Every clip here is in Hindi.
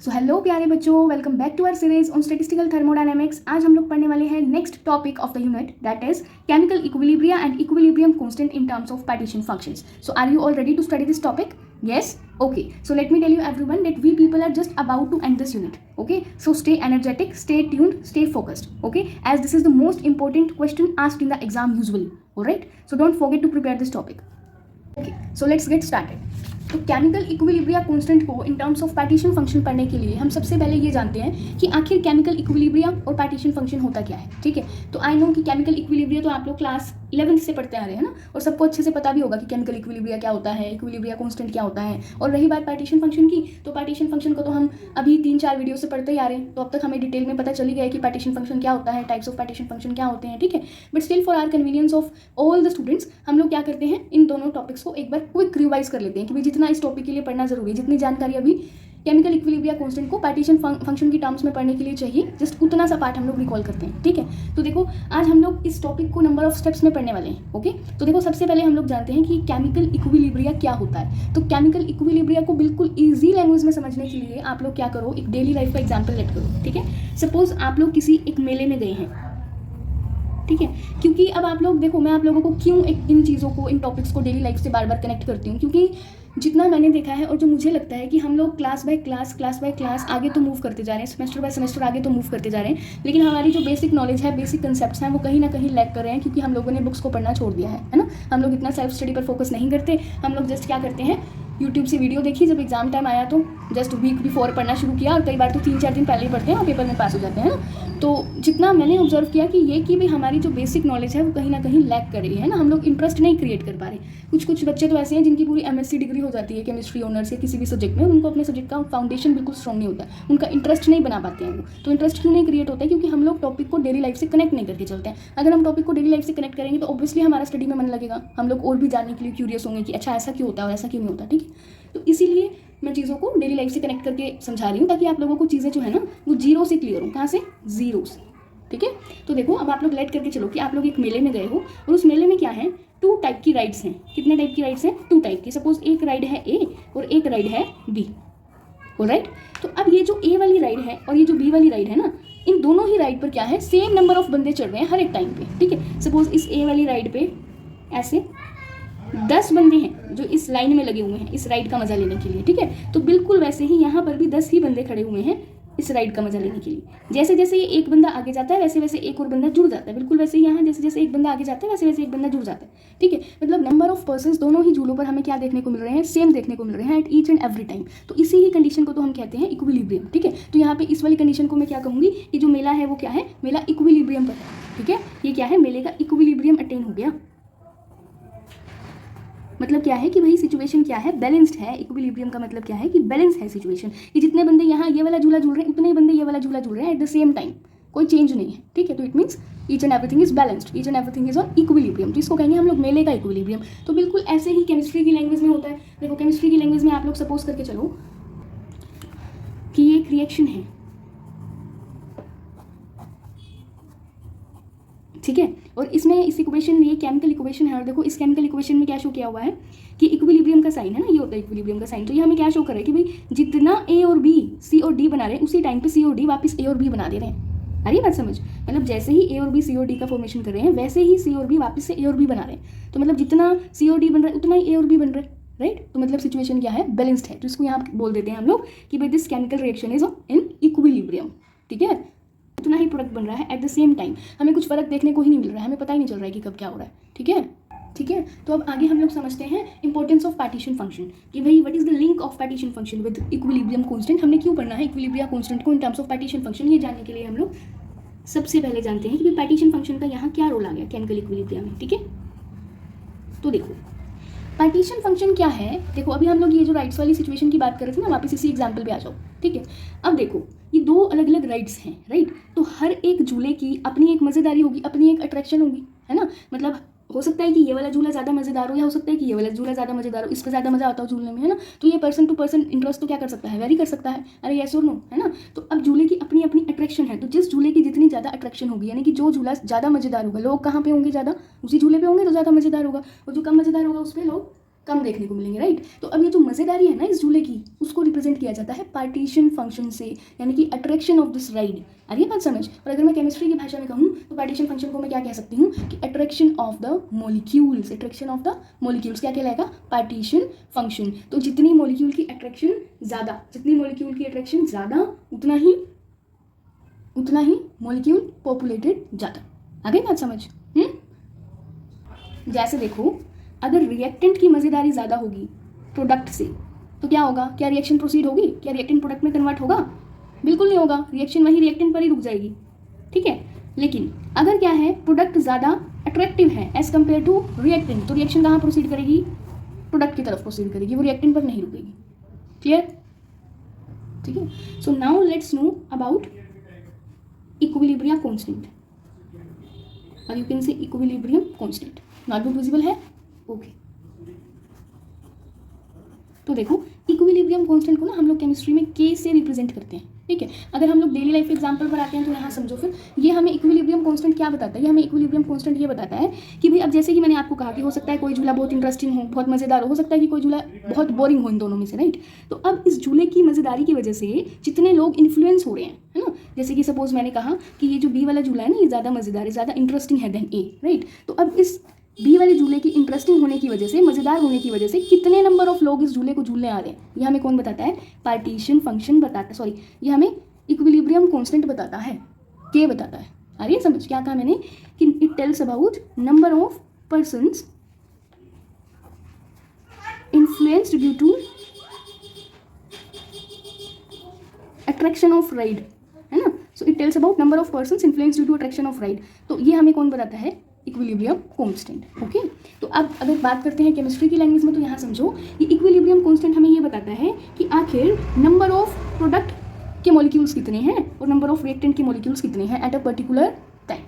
सो हेलो प्यारे बच्चों, welcome back to our series on statistical thermodynamics. आज हम लोग पढ़ने वाले हैं next topic of the unit, that is chemical equilibria and equilibrium constant in terms of partition functions. So are you all ready to study this topic? Yes? Okay. So let me tell you everyone that we people are just about to end this unit. Okay? So stay energetic, stay tuned, stay focused. Okay? As this is the most important question asked in the exam usually. Alright? So don't forget to prepare this topic. Okay. So let's get started. तो केमिकल इक्विलिब्रिया कांस्टेंट को इन टर्म्स ऑफ पार्टीशन फंक्शन पढ़ने के लिए हम सबसे पहले ये जानते हैं कि आखिर केमिकल इक्विलिब्रिया और पार्टीशन फंक्शन होता क्या है। ठीक है, तो आई नो कि केमिकल इक्विलिब्रिया तो आप लोग क्लास 11th से पढ़ते आ रहे हैं ना, और सबको अच्छे से पता भी होगा कि केमिकल इक्विलिब्रिया क्या होता है, इक्विलिब्रिया कांस्टेंट क्या होता है। और रही बात पार्टीशन फंक्शन की, तो पार्टीशन फंक्शन को तो हम अभी 3-4 वीडियो से पढ़ते ही आ रहे हैं, तो अब तक हमें डिटेल में पता चल ही गया कि पार्टीशन फंक्शन क्या होता है, टाइप्स ऑफ पार्टीशन फंक्शन क्या होते हैं। ठीक है, but still for our convenience of all the students हम लोग क्या करते हैं, इन दोनों टॉपिक्स को एक बार क्विक रिवाइज कर लेते हैं कि भाई जितना इस टॉपिक के लिए पढ़ना जरूरी है, जितनी जानकारी अभी केमिकल इक्विलिब्रिया कांस्टेंट को पार्टीशन फंक्शन की टर्म्स में पढ़ने के लिए चाहिए, जस्ट उतना सा पार्ट हम लोग रिकॉल करते हैं। ठीक है, तो देखो आज हम लोग इस टॉपिक को नंबर ऑफ स्टेप्स में पढ़ने वाले हैं। ओके, तो देखो सबसे पहले हम लोग जानते हैं कि केमिकल इक्विलिब्रिया क्या होता है। तो केमिकल इक्विलिब्रिया को बिल्कुल ईजी लैंग्वेज में समझने के लिए आप लोग क्या करो, एक डेली लाइफ का एग्जाम्पल लेट करो। ठीक है, सपोज आप लोग किसी एक मेले में गए हैं। ठीक है, क्योंकि अब आप लोग देखो, मैं आप लोगों को क्यों इन चीज़ों को, इन टॉपिक्स को डेली लाइफ से बार बार कनेक्ट करती हूँ, क्योंकि जितना मैंने देखा है और जो मुझे लगता है कि हम लोग क्लास बाय क्लास आगे तो मूव करते जा रहे हैं, सेमेस्टर बाय सेमेस्टर आगे तो मूव करते जा रहे हैं, लेकिन हमारी जो बेसिक नॉलेज है, बेसिक कंसेप्ट्स हैं, वो कहीं ना कहीं लैक कर रहे हैं, क्योंकि हम लोगों ने बुक्स को पढ़ना छोड़ दिया है ना। हम लोग इतना सेल्फ स्टडी पर फोकस नहीं करते, हम लोग जस्ट क्या करते हैं, यूट्यूब से वीडियो देखी, जब एग्जाम टाइम आया तो जस्ट वीक बिफोर पढ़ना शुरू किया, और कई बार तो 3-4 दिन पहले ही पढ़ते हैं और पेपर में पास हो जाते हैं ना। तो जितना मैंने ऑब्जर्व किया कि ये कि भाई हमारी जो बेसिक नॉलेज है वो कहीं ना कहीं लैक कर रही है ना, हम लोग इंटरेस्ट नहीं क्रिएट कर पा रहे। कुछ बच्चे तो ऐसे हैं जिनकी पूरी MSc डिग्री हो जाती है केमिस्ट्री ऑनर्स या किसी भी सब्जेक्ट में, उनको अपने सब्जेक्ट का फाउंडेशन बिल्कुल स्ट्रॉन्ग नहीं होता, उनका इंटरेस्ट नहीं बना पाते हैं वो। तो इंटरेस्ट क्यों नहीं क्रिएट होता है? क्योंकि हम लोग टॉपिक को डेली लाइफ से कनेक्ट नहीं करके चलते हैं। अगर हम टॉपिक को डेली लाइफ से कनेक्ट करेंगे तो ऑब्वियसली हमारा स्टडी में मन लगेगा, हम लोग और भी जानने के लिए क्यूरियस होंगे कि अच्छा ऐसा क्यों होता है और ऐसा क्यों नहीं होता। ठीक है, तो इसीलिए मैं चीज़ों को डेली लाइफ से कनेक्ट करके समझा रही हूँ, ताकि आप लोगों को चीज़ें जो है ना वो जीरो से क्लियर हो। कहाँ से? जीरो से। ठीक है, तो देखो अब आप लोग लेट करके चलो कि आप लोग एक मेले में गए हो, और उस मेले में क्या है, 2 टाइप की राइड्स हैं। कितने टाइप की राइड्स हैं? 2 टाइप की। सपोज एक राइड है A और एक राइड है B। ऑलराइट, तो अब ये जो A वाली राइड है और ये जो B वाली राइड है ना, इन दोनों ही राइड पर क्या है, सेम नंबर ऑफ बंदे चढ़ रहे हैं हर एक टाइम पे। ठीक है, सपोज इस A वाली राइड पे ऐसे 10 बंदे हैं जो इस लाइन में लगे हुए हैं इस राइड का मजा लेने के लिए। ठीक है, तो बिल्कुल वैसे ही यहाँ पर भी 10 ही बंदे खड़े हुए हैं इस राइड का मजा लेने के लिए। जैसे जैसे ये एक बंदा आगे जाता है, वैसे वैसे एक और बंदा जुड़ जाता है। बिल्कुल वैसे ही यहाँ जैसे जैसे एक बंदा आगे जाता है, वैसे वैसे एक बंदा जुड़ जाता है। ठीक है, मतलब नंबर ऑफ पर्सन्स दोनों ही झूलों पर हमें क्या देखने को मिल रहे हैं, सेम देखने को मिल रहे हैं at each and every time. तो इसी ही कंडीशन को तो हम कहते हैं इक्विलिब्रियम। ठीक है, तो यहाँ पे इस वाली कंडीशन को मैं क्या कहूँगी, कि जो मेला है वो क्या है, मेला इक्विलिब्रियम पर है। ठीक है, ये क्या है, मेले का इक्विलिब्रियम अटेन हो गया। मतलब क्या है कि भाई सिचुएशन क्या है, बैलेंस्ड है। इक्विलिब्रियम का मतलब क्या है कि बैलेंस है सिचुएशन, कि जितने बंदे यहाँ ये वाला झूला झूल रहे हैं उतने ही बंदे ये वाला झूला झूल रहे हैं एट द सेम टाइम, कोई चेंज नहीं है। ठीक है, तो it means each and everything is balanced, each and everything is on equilibrium, जिसको कहेंगे हम लोग मेले का इक्विलिब्रियम। तो बिल्कुल ऐसे ही केमिस्ट्री की लैंग्वेज में होता है। देखो केमिस्ट्री की लैंग्वेज में आप लोग सपोज करके चलो कि ये एक रिएक्शन है। ठीक है, और इसमें इस इक्वेशन में ये केमिकल इक्वेशन है, और देखो इस केमिकल इक्वेशन में क्या शो किया हुआ है कि इक्विलिब्रियम का साइन है ना, ये होता है इक्विलिब्रियम का साइन। तो ये हमें क्या शो कर रहा है कि भाई जितना A और B, C और D बना रहे हैं, उसी टाइम पे C और D वापस A और B बना दे रहे हैं। अरे बात समझ, मतलब जैसे ही A और B C और D का फॉर्मेशन कर रहे हैं, वैसे ही C और B वापस से A और B बना रहे हैं। तो मतलब जितना C और D बन रहा है उतना ही A और B बन रहा है। राइट, तो मतलब सिचुएशन क्या है, बैलेंस्ड है। तो इसको यहाँ बोल देते हैं हम लोग कि भाई this chemical reaction is in equilibrium. ठीक है, उतना ही प्रोडक्ट बन रहा है एट द सेम टाइम, हमें कुछ फर्क देखने को ही नहीं मिल रहा है, हमें पता ही नहीं चल रहा है कि कब क्या हो रहा है। ठीक है, ठीक है, तो अब आगे हम लोग समझते हैं इंपॉर्टेंस ऑफ पार्टीशन फंक्शन, कि भाई what is the link of partition function with equilibrium constant. हमने क्यों पढ़ना है इक्विलिब्रिया कांस्टेंट को इन टर्म्स ऑफ पार्टीशन फंक्शन, ये जानने के लिए हम लोग सबसे पहले जानते हैं कि भाई पार्टीशन फंक्शन का यहाँ क्या रोल आ गया केमिकल इक्विलिब्रिया में। ठीक है, तो देखो पार्टीशन फंक्शन क्या है। देखो अभी हम लोग ये जो राइट्स वाली सिचुएशन की बात कर रहे थे ना, वापस इसी एग्जाम्पल पे आ जाओ। ठीक है, अब देखो ये 2 अलग अलग राइड्स हैं। राइट, तो हर एक झूले की अपनी एक मज़ेदारी होगी, अपनी एक अट्रैक्शन होगी, है ना। मतलब हो सकता है कि ये वाला झूला ज़्यादा मज़ेदार हो, या हो सकता है कि ये वाला झूला ज़्यादा मज़ेदार हो, इस पर ज़्यादा मज़ा आता हो झूलने में, है ना। तो ये पर्सन टू पर्सन इंटरेस्ट तो क्या कर सकता है, वेरी कर सकता है। अरे यस और नो, है ना। तो अब झूले की अपनी अपनी अट्रैक्शन है, तो जिस झूले की जितनी ज़्यादा अट्रैक्शन होगी, यानी कि जो झूला ज़्यादा मज़ेदार होगा, लोग कहाँ पे होंगे ज़्यादा, उसी झूले पे होंगे तो ज़्यादा मज़ेदार होगा, और जो कम मज़ेदार होगा उस पर लोग कम देखने को मिलेंगे, राइट। तो अब ये जो मज़ेदारी है ना इस झूले की, उसको रिप्रेजेंट किया जाता है पार्टीशन फंक्शन से, यानी कि अट्रैक्शन ऑफ दिस राइड। आ रही है बात समझ। और अगर मैं केमिस्ट्री की भाषा में कहूँ तो पार्टीशन फंक्शन को मैं क्या कह सकती हूँ कि attraction of the molecules, attraction of the molecules क्या कहलाएगा, पार्टीशन फंक्शन। तो जितनी मॉलिक्यूल की अट्रैक्शन ज़्यादा, जितनी मॉलिक्यूल की अट्रैक्शन ज़्यादा उतना ही मॉलिक्यूल पॉपुलेटेड ज़्यादा। आ गई बात समझ। जैसे देखो, अगर रिएक्टेंट की मज़ेदारी ज़्यादा होगी प्रोडक्ट से तो क्या होगा, क्या रिएक्शन प्रोसीड होगी, क्या रिएक्टेंट प्रोडक्ट में कन्वर्ट होगा, बिल्कुल नहीं होगा, रिएक्शन वही रिएक्टेंट पर ही रुक जाएगी, ठीक है। लेकिन अगर क्या है, प्रोडक्ट ज़्यादा अट्रैक्टिव है एज कम्पेयर टू रिएक्टेंट, तो रिएक्शन कहाँ प्रोसीड करेगी, प्रोडक्ट की तरफ प्रोसीड करेगी, वो रिएक्टेंट पर नहीं रुकेगी। क्लियर, ठीक है। So now let's know about equilibrium constant, और you can say equilibrium constant. Notebook visible है, ओके। तो देखो, इक्विलिब्रियम कांस्टेंट को ना हम लोग केमिस्ट्री में के से रिप्रेजेंट करते हैं, ठीक है। अगर हम लोग डेली लाइफ एग्जांपल पर आते हैं तो यहाँ समझो फिर ये हमें इक्विलिब्रियम कांस्टेंट क्या बताता है, ये हमें इक्विलिब्रियम कांस्टेंट ये बताता है कि भाई अब जैसे कि मैंने आपको कहा कि हो सकता है कोई झूला बहुत इंटरेस्टिंग हो, बहुत मज़ेदार हो सकता है कि कोई झूला बहुत बोरिंग हो, इन दोनों में से, राइट। तो अब इस झूले की मज़ेदारी की वजह से जितने लोग इन्फ्लुएंस हो रहे हैं, है ना, जैसे कि सपोज मैंने कहा कि ये जो बी वाला झूला है ना, ये ज़्यादा मज़ेदार है, ज़्यादा इंटरेस्टिंग है देन ए, राइट। तो अब इस बी वाले झूले की इंटरेस्टिंग होने की वजह से, मज़ेदार होने की वजह से कितने नंबर ऑफ लोग इस झूले को झूलने आ रहे हैं, ये हमें कौन बताता है, पार्टीशन फंक्शन बताता है, सॉरी ये हमें इक्विलिब्रियम कांस्टेंट बताता है, के बताता है। आ रही है समझ, क्या कहा मैंने कि it tells about number of persons influenced due to attraction of ride, है ना। So it tells about number of persons influenced due to attraction of ride. तो ये हमें कौन बताता है, इक्विलिब्रियम कांस्टेंट, ओके। तो अब अगर बात करते हैं केमिस्ट्री की लैंग्वेज में, तो यहाँ समझो ये इक्विलिब्रियम कांस्टेंट हमें ये बताता है कि आखिर नंबर ऑफ प्रोडक्ट के मॉलिक्यूल्स कितने हैं और नंबर ऑफ रिएक्टेंट के मॉलिक्यूल्स कितने हैं at a particular time.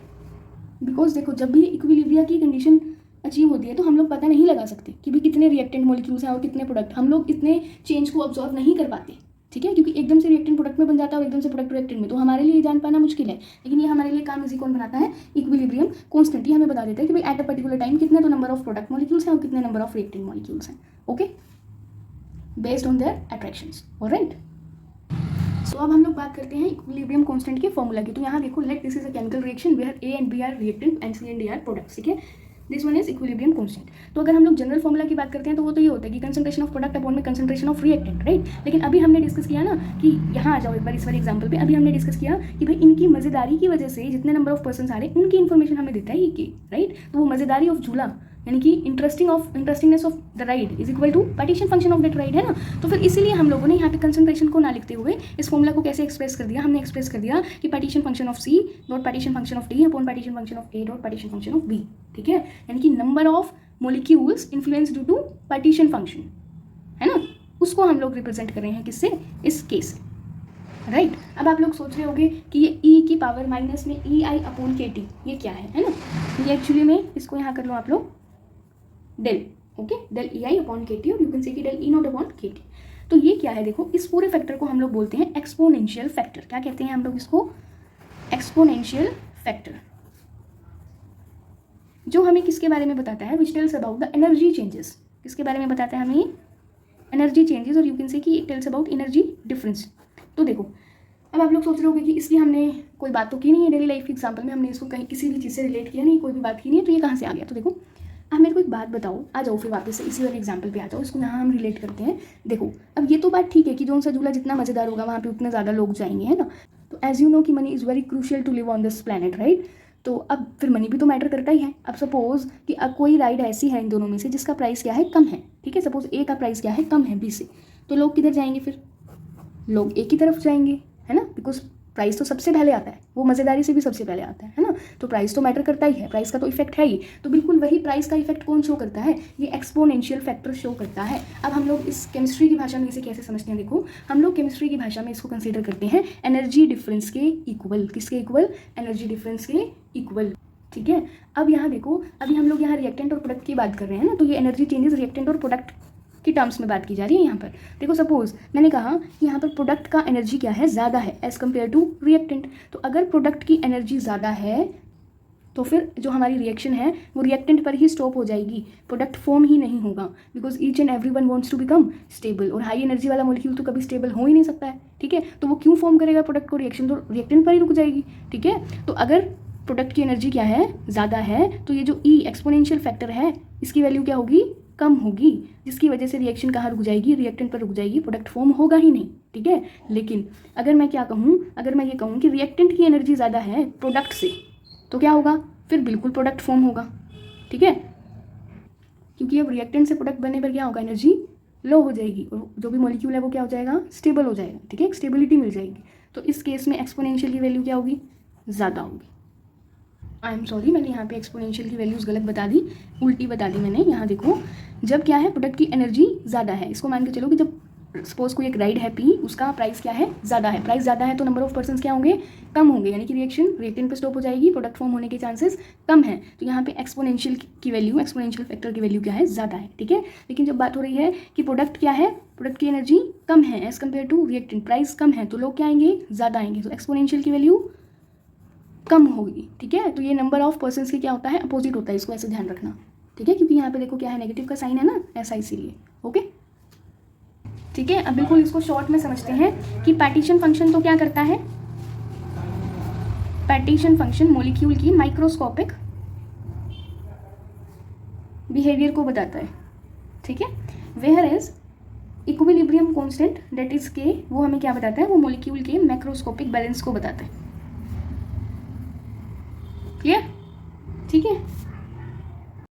Because देखो, जब भी इक्विलिब्रिया की कंडीशन अचीव होती है तो हम लोग पता नहीं लगा सकते कि भाई कितने रिएक्टेंट मॉलिक्यूल्स हैं और कितने प्रोडक्ट, हम लोग इतने चेंज को ऑब्जर्व नहीं कर पाते, ठीक है, क्योंकि एकदम से रिएक्टेंट प्रोडक्ट में बन जाता है और एकदम से प्रोडक्ट रिएक्टेंट में, तो हमारे लिए जान पाना मुश्किल है। लेकिन ये हमारे लिए काम इजी कौन बनाता है, इक्विलिब्रियम कांस्टेंट। हमें बता देता है कि भाई एट अ पर्टिकुलर टाइम कितने तो नंबर ऑफ प्रोडक्ट मॉलिक्यूल्स हैं और कितने नंबर ऑफ रिएक्टेंट मॉलिक्यूल्स हैं, okay, based on their attractions, alright. So अब हम लोग बात करते हैं इक्विलिब्रियम कांस्टेंट के फॉर्मूला की। तो यहाँ देखो, let this is a chemical reaction where A and B are reactant and C and D are products, ठीक है। This one is equilibrium constant. तो अगर हम लोग जनरल फॉर्मूला की बात करते हैं तो वो तो ये होता है कि कंसंट्रेशन ऑफ प्रोडक्ट अपॉन में कंसंट्रेशन ऑफ रिएक्टेंट, राइट। लेकिन अभी हमने डिस्कस किया ना कि यहाँ आ जाओ एक बार इस वाले एग्जाम्पल पे, अभी हमने डिस्कस किया कि भाई इनकी मज़ेदारी की वजह से जितने नंबर ऑफ पर्सन आ रहे हैं उनकी इन्फॉर्मेशन हमें देता है ये के, राइट। तो वो मज़ेदारी ऑफ झूला यानी कि interestingness of the ride is equal to partition function of that ride, है ना। तो फिर इसीलिए हम लोगों ने यहाँ पे कंसंट्रेशन को ना लिखते हुए इस फॉर्मूला को कैसे एक्सप्रेस कर दिया, हमने एक्सप्रेस कर दिया कि partition function of C dot partition function of D upon partition function of A dot partition function of B, ठीक है। यानी कि number of molecules influence due to partition function, है ना, उसको हम लोग रिप्रेजेंट कर रहे हैं किससे, इस केस से, राइट। अब आप लोग सोच रहे होंगे कि ये ई की पावर माइनस में ई आई अपॉन के टी ये क्या है ना। ये एक्चुअली में इसको यहाँ कर लो आप लोग डेल, ओके, डेल ई आई अपॉन के टी, और यू कैन से कि डेल ई नॉट अपॉन के टी। तो ये क्या है, देखो इस पूरे फैक्टर को हम लोग बोलते हैं एक्सपोनेंशियल फैक्टर। क्या कहते हैं हम लोग इसको, एक्सपोनेंशियल फैक्टर, जो हमें किसके बारे में बताता है, which tells about the energy changes. किसके बारे में बताता है हमें, एनर्जी चेंजेस, और यू कैन से कि it tells about energy difference. तो देखो, अब आप लोग सोच रहे होंगे कि इसलिए हमने कोई बात तो की नहीं है डेली लाइफ के एग्जाम्पल में, हमने इसको कहीं किसी भी चीज़ से रिलेट किया नहीं, कोई भी बात की नहीं है, तो ये कहाँ से आ गया। तो देखो, अब मेरे को एक बात बताओ, आ जाओ फिर वापस से इसी वाले एग्जाम्पल पे आ जाओ, इसको यहाँ हम रिलेट करते हैं। देखो, अब ये तो बात ठीक है कि जो सा झूला जितना मज़ेदार होगा वहाँ पे उतने ज़्यादा लोग जाएंगे, है ना। तो एज यू नो कि money is very crucial to live on this planet, right. तो अब फिर मनी भी तो मैटर करता ही है। अब सपोज कि अब कोई राइड ऐसी है इन दोनों में से जिसका प्राइस क्या है, कम है, ठीक है। सपोज ए का प्राइस क्या है, कम है बी से, तो लोग किधर जाएंगे, फिर लोग ए की तरफ जाएंगे, है ना, बिकॉज प्राइस तो सबसे पहले आता है, वो मज़ेदारी से भी सबसे पहले आता है ना। तो प्राइस तो मैटर करता ही है, प्राइस का तो इफेक्ट है ही। तो बिल्कुल वही प्राइस का इफेक्ट कौन शो करता है, ये एक्सपोनेंशियल फैक्टर शो करता है। अब हम लोग इस केमिस्ट्री की भाषा में इसे कैसे समझते हैं, देखो हम लोग केमिस्ट्री की भाषा में इसको कंसीडर करते हैं एनर्जी डिफरेंस के इक्वल। किसके इक्वल, एनर्जी डिफरेंस के इक्वल, ठीक है। अब यहाँ देखो, अभी हम लोग यहाँ रिएक्टेंट और प्रोडक्ट की बात कर रहे हैं ना, तो ये एनर्जी चेंजेस रिएक्टेंट और प्रोडक्ट की टर्म्स में बात की जा रही है यहाँ पर। देखो सपोज मैंने कहा कि यहाँ पर प्रोडक्ट का एनर्जी क्या है, ज़्यादा है एज़ कम्पेयर टू रिएक्टेंट। तो अगर प्रोडक्ट की एनर्जी ज़्यादा है तो फिर जो हमारी रिएक्शन है वो रिएक्टेंट पर ही स्टॉप हो जाएगी, प्रोडक्ट फॉर्म ही नहीं होगा, because each and every one wants to become stable, और हाई एनर्जी वाला मॉलिक्यूल तो कभी स्टेबल हो ही नहीं सकता है, ठीक है। तो वो क्यों फॉर्म करेगा प्रोडक्ट को, रिएक्शन तो रिएक्टेंट पर ही रुक जाएगी, ठीक है। तो अगर प्रोडक्ट की एनर्जी क्या है, ज़्यादा है, तो ये जो ई एक्सपोनेंशियल फैक्टर है इसकी वैल्यू क्या होगी, कम होगी, जिसकी वजह से रिएक्शन कहाँ रुक जाएगी, रिएक्टेंट पर रुक जाएगी, प्रोडक्ट फॉर्म होगा ही नहीं, ठीक है। लेकिन अगर मैं क्या कहूँ, अगर मैं ये कहूँ कि रिएक्टेंट की एनर्जी ज़्यादा है प्रोडक्ट से, तो क्या होगा, फिर बिल्कुल प्रोडक्ट फॉर्म होगा, ठीक है, क्योंकि अब रिएक्टेंट से प्रोडक्ट बनने पर क्या होगा, एनर्जी लो हो जाएगी और जो भी मॉलिक्यूल है वो क्या हो जाएगा, स्टेबल हो जाएगा, ठीक है, स्टेबिलिटी मिल जाएगी। तो इस केस में एक्सपोनेंशियल की वैल्यू क्या होगी, ज़्यादा होगी। आई एम सॉरी, मैंने यहाँ पे एक्सपोनेंशियल की वैल्यूज़ गलत बता दी, उल्टी बता दी मैंने। यहाँ देखो, जब क्या है, प्रोडक्ट की एनर्जी ज़्यादा है, इसको मान के चलो कि जब सपोज कोई एक राइड है पी, उसका प्राइस क्या है, ज़्यादा है, प्राइस ज़्यादा है तो नंबर ऑफ पर्सन्स क्या होंगे, कम होंगे, यानी कि रिएक्शन रिएक्टेंट पे स्टॉप हो जाएगी, प्रोडक्ट फॉर्म होने के चांसेस कम है। तो यहाँ पे एक्सपोनेंशियल की वैल्यू, एक्सपोनेंशियल फैक्टर की वैल्यू क्या है, ज़्यादा है, ठीक है। लेकिन जब बात हो रही है कि प्रोडक्ट क्या है, प्रोडक्ट की एनर्जी कम है as compare to reactant, price कम है, तो लोग क्या आएंगे, ज़्यादा आएंगे, तो एक्सपोनेंशियल की वैल्यू कम होगी, ठीक है। तो ये नंबर ऑफ पर्सन्स की क्या होता है, अपोजिट होता है, इसको ऐसे ध्यान रखना, ठीक है, क्योंकि यहाँ पे देखो क्या है, नेगेटिव का साइन है ना, ऐसा इसीलिए, ओके, ठीक है। अब बिल्कुल इसको शॉर्ट में समझते हैं कि पार्टीशन फंक्शन तो क्या करता है, पार्टीशन फंक्शन मॉलिक्यूल की माइक्रोस्कोपिक बिहेवियर को बताता है, ठीक है। Where is equilibrium constant that is K, वो हमें क्या बताता है, वो मॉलिक्यूल के मैक्रोस्कोपिक बैलेंस को बताता है, क्लियर, ठीक है।